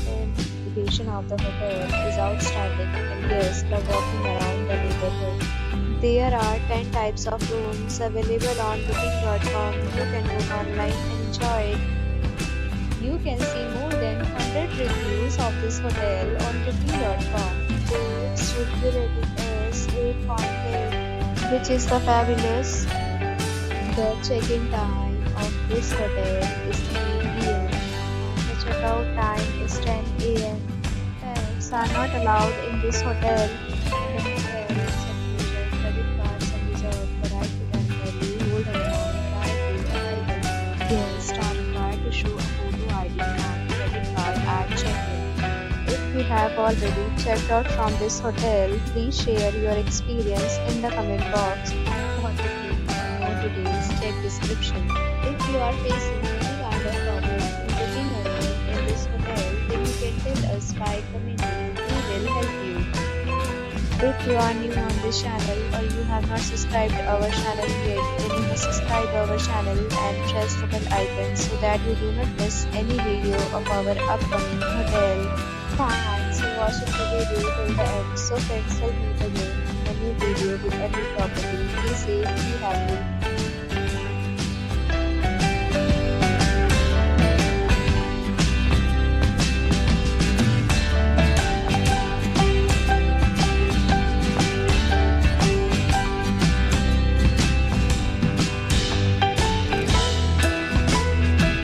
navigation of the hotel is outstanding and guests love walking around the neighborhood. There are 10 types of rooms available on booking.com. You can book online and enjoy it. You can see more than 100 reviews of this hotel on booking.com. Its review rating is 8.8, which is the fabulous. The check-in time of this hotel is 3 p.m. The checkout time is 10 a.m. Pets are not allowed in this hotel. The hotel accepts credit cards and reserves the right to temporarily hold an amount prior to arrival. Guests are required to show a photo ID and credit card at check-in. If you have already checked out from this hotel, please share your experience in the comment box. For more details, check description. If you are facing any kind of problem in booking a room in this hotel, then you can tell us by commenting. We will help you. If you are new on this channel or you have not subscribed our channel yet, then you must subscribe our channel and press the bell icon so that you do not miss any video of our upcoming hotel. Thanks for watching the video till the end. So friends, will meet again in a new video with a new property. Be safe, be happy.